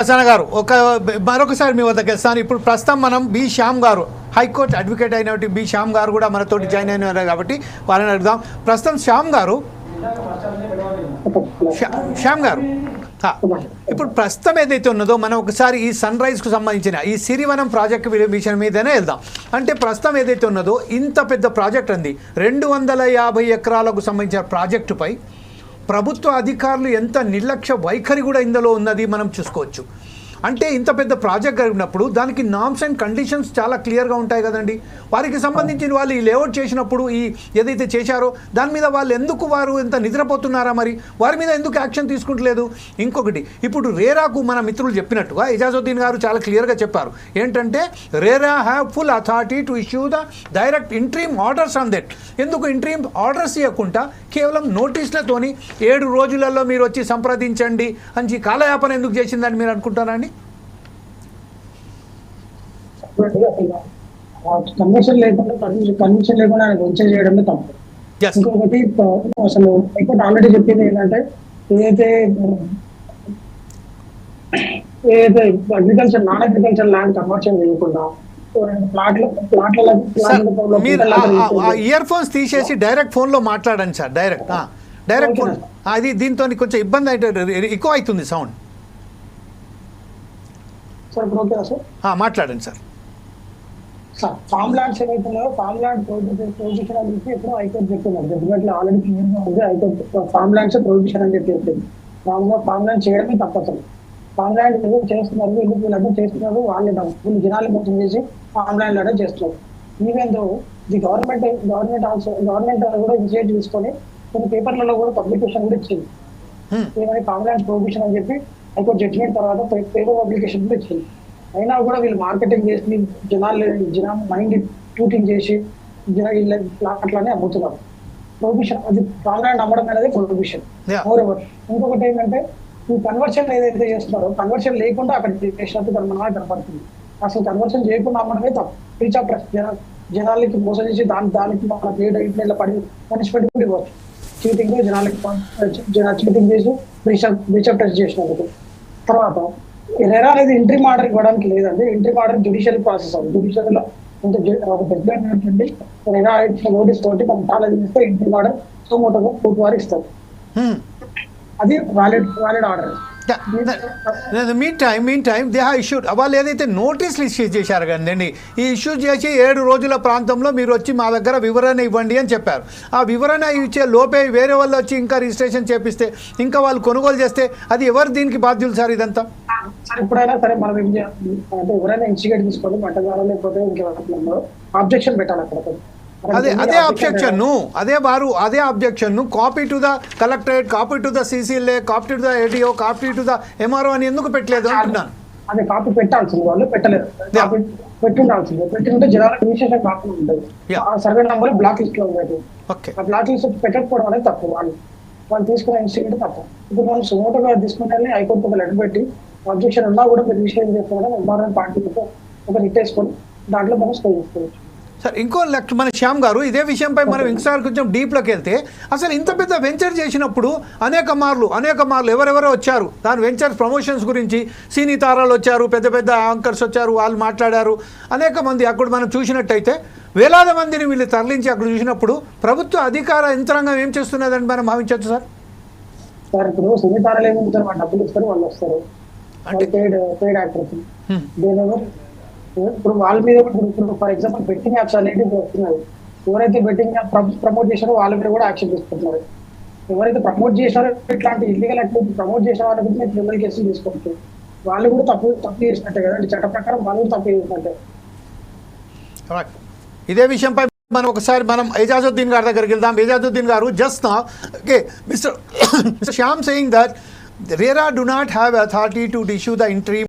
హసన్ గారు మరొకసారి మీ వద్దకు వస్తాను. ఇప్పుడు ప్రస్తుతం మనం బి శ్యామ్ గారు హైకోర్టు అడ్వకేట్ అయినటువంటి బి శ్యామ్ గారు కూడా మనతోటి జాయిన్ అయినారు కాబట్టి వాళ్ళని అడుగుదాం. ప్రస్తుతం శ్యామ్ గారు ఇప్పుడు ప్రస్తుతం ఏదైతే ఉన్నదో మనం ఒకసారి ఈ సన్ రైజ్కు సంబంధించిన ఈ సిరివనం ప్రాజెక్టు విషయం మీదనే వెళ్దాం. అంటే ప్రస్తుతం ఏదైతే ఉన్నదో ఇంత పెద్ద ప్రాజెక్ట్ ఉంది, 250 ఎకరాలకు సంబంధించిన ప్రాజెక్టుపై ప్రభుత్వ అధికారులు ఎంత నిర్లక్ష్య వైఖరి కూడా ఇందులో ఉన్నది మనం చూసుకోవచ్చు. అంటే ఇంత పెద్ద ప్రాజెక్ట్ జరిగినప్పుడు దానికి నామ్స్ అండ్ కండిషన్స్ చాలా క్లియర్గా ఉంటాయి కదండి. వారికి సంబంధించిన వాళ్ళు ఈ లేఅవుట్ చేసినప్పుడు ఈ ఏదైతే చేశారో దాని మీద వాళ్ళు ఎందుకు వారు ఎంత నిద్రపోతున్నారా, మరి వారి మీద ఎందుకు యాక్షన్ తీసుకుంటలేదు? ఇంకొకటి, ఇప్పుడు రేరాకు మన మిత్రులు చెప్పినట్టుగా ఇజాజుద్దీన్ గారు చాలా క్లియర్గా చెప్పారు ఏంటంటే RERA have full authority to issue the direct interim orders on that. ఎందుకు ఇంట్రీమ్ ఆర్డర్స్ ఇవ్వకుండా కేవలం నోటీసులతోని 7 రోజులలో మీరు వచ్చి సంప్రదించండి అని కాలయాపన ఎందుకు చేసిందని మీరు అనుకుంటారండి? కన్విక్షన్ లేకుండా ఆయన వెంచర్ చేయడమే తప్పు. ఇంకొకటి అసలు హైకోర్టు ఆల్రెడీ చెప్పింది ఏంటంటే ఏదైతే agriculture non agriculture land conversion చేయకుండా ఇయర్ ఫోన్స్ తీసేసి డైరెక్ట్ ఫోన్ లో మాట్లాడండి సార్. డైరెక్ట్ ఫోన్ అది దీంతో కొంచెం ఇబ్బంది అయితే ఎక్కువ అవుతుంది సౌండ్. మాట్లాడండి సార్. ఫామ్ ల్యాండ్స్ ఏవైతున్నాయో ఫామ్ ల్యాండ్ ప్రొహిబిషన్ అని చెప్పి ఎప్పుడో హైకోర్టు చెప్తున్నారు. జడ్జిమెంట్ లో ఆల్రెడీ క్లియర్ గా ఉంది. హైకోర్టు ఫామ్ ల్యాండ్స్ ప్రొహిబిషన్ అని చెప్పి చెప్పింది. ఫామ్ ల్యాండ్ చేయడమే తప్పదు. ఫామ్ ల్యాండ్ ఎందుకు చేస్తున్నారు, ఎందుకు వీళ్ళు చేస్తున్నారు, వాళ్ళు డబ్బులు జనాలు మోసం చేసి ఫామ్ ల్యాండ్ అడ్డం చేస్తున్నారు. ఈవెన్ దో ది గవర్నమెంట్ కూడా ఇనిషియేటివ్ తీసుకొని కొన్ని పేపర్లలో కూడా పబ్లికేషన్ కూడా ఇచ్చింది. ఏమని ఫామ్ ల్యాండ్ ప్రొహిబిషన్ అని చెప్పి హైకోర్టు జడ్జిమెంట్ తర్వాత పేపర్ పబ్లికేషన్ కూడా ఇచ్చింది. అయినా కూడా వీళ్ళు మార్కెటింగ్ చేసి జనం మైండ్ ట్యూటింగ్ చేసి ప్లాట్లనే అమ్ముతున్నారు. ప్రొహిబిషన్ అది ఫామ్ ల్యాండ్ అమ్మడం అనేది ప్రొహిబిషన్. మోర్ ఓవర్ ఇంకొకటి ఏంటంటే ఈ కన్వర్షన్ ఏదైతే చేస్తున్నారో కన్వర్షన్ లేకుండా అక్కడ చేసినట్టు మనమే కనపడుతుంది. అసలు కన్వర్షన్ చేయకుండా అమ్మడమే తప్పు. రీచ్ ఆఫ్ జనాలకి మోసం చేసి దానికి మన ఇట్లా పడి పనిష్మెంట్ కూడా ఇవ్వచ్చు. చీటింగ్ జనాలకి చీటింగ్ చేసి రీచ్ ఆఫ్ టెస్ట్ చేసినందుకు. తర్వాత రెరా అనేది ఇంట్రీమ్ ఆర్డర్ ఇవ్వడానికి లేదండి. ఇంట్రీమ్ ఆర్డర్ జ్యుడిషియల్ ప్రాసెస్ అవుతుంది. జ్యుడిషియల్ ఒక జడ్జిమెంట్ ఏంటంటే రెరా నోటీస్ తోటి మనం కాలేజ్ ఇస్తే ఇంట్రీమ్ ఆర్డర్ సోమోటోగా కోర్టు వారు ఇస్తారు. అది valid order. Mean time they have issued వాళ్ళు ఏదైతే నోటీసులు ఇష్యూ చేశారు కదండి, ఈ ఇష్యూ చేసి 7 రోజుల ప్రాంతంలో మీరు వచ్చి మా దగ్గర వివరణ ఇవ్వండి అని చెప్పారు. ఆ వివరణ ఇచ్చే లోపే వేరే వాళ్ళు వచ్చి ఇంకా రిజిస్ట్రేషన్ చేపిస్తే ఇంకా వాళ్ళు కొనుగోలు చేస్తే అది ఎవరు దీనికి బాధ్యులు సార్? ఇదంతా ఎప్పుడైనా సరే మనం ఏం చేయాలి అంటే ఎవరైనా ఇన్స్టిగేట్ తీసుకొని పట్టదారు లేకపోతే ఇంకెవరు ఆబ్జెక్షన్ పెట్టాలి అక్కడ. అదే objection copy to the collectorate, copy to the CCLA, copy to the ADO, copy to the MRO అని ఎందుకు పెట్టలేదు అంటున్నాను. అదే కాపీ పెట్టాల్సింది, వాళ్ళు పెట్టలేదు. పెట్టుండాల్సింది, పెట్టుంటే జనాలకు ఇనిషియేషన్ కాకుండా ఉంటుంది. ఆ సర్వే నంబర్ బ్లాక్ లిస్ట్ లో ఉండేది. ఆ బ్లాక్ లిస్ట్ పెట్టకపోవడం అనేది తప్పు. వాళ్ళు తీసుకున్న ఇన్స్టిట్యూట్ తప్పు. ఇప్పుడు మనం సుమోటోగా తీసుకుంటే హైకోర్టు ఒక లెటర్ పెట్టి అబ్జెక్షన్ ఉన్నా కూడా మీరు రిజిస్ట్రేషన్ చేసుకోవడం ఎంఆర్ఎన్ పార్టీతో ఒక రిట్ వేసుకొని దాంట్లో మనం స్టే చేసుకోవచ్చు. సార్ ఇంకో మన శ్యామ్ గారు ఇదే విషయంపై మనం ఇంకోసారి కొంచెం డీప్లోకి వెళ్తే అసలు ఇంత పెద్ద వెంచర్ చేసినప్పుడు అనేక మార్లు ఎవరెవరో వచ్చారు దాని వెంచర్ ప్రమోషన్స్ గురించి. సినీ తారాలు వచ్చారు, పెద్ద పెద్ద యాంకర్స్ వచ్చారు, వాళ్ళు మాట్లాడారు. అనేక మంది అక్కడ మనం చూసినట్టయితే వేలాది మందిని వీళ్ళు తరలించి అక్కడ చూసినప్పుడు ప్రభుత్వ అధికార యంత్రాంగం ఏం చేస్తున్నదని మనం భావించవచ్చు సార్. సార్ ఇప్పుడు సినీ తారాలు ఏమిస్తారు, వాళ్ళు డబ్బులు ఇస్తారు, వాళ్ళు వస్తారు, పెయిడ్ యాక్టర్స్. ఇప్పుడు వాళ్ళ మీద ఇప్పుడు ఫర్ ఎగ్జాంపుల్ బెట్టింగ్ యాప్స్ అనేది వస్తున్నాయి. ఎవరైతే బెట్టింగ్ యాప్ ప్రమోట్ చేశారో వాళ్ళ మీద కూడా యాక్షన్ తీసుకుంటున్నారు. ఎవరైతే ప్రమోట్ చేశారో ఇట్లాంటి ఇల్లీగల్ యాక్టివిటీ ప్రమోట్ చేసిన వాళ్ళ మీద క్రిమినల్ కేసులు తీసుకోవచ్చు. వాళ్ళు కూడా తప్పు చేసినట్టే కదండి, చట్ట ప్రకారం వాళ్ళు కూడా తప్పు చేసినట్టే. ఇదే విషయంపై మనం ఎజాజుద్దీన్ గారి దగ్గరికి వెళ్దాం. ఎజాజుద్దీన్ గారు just mister Shyam saying that RERA do not have authority to issue the interim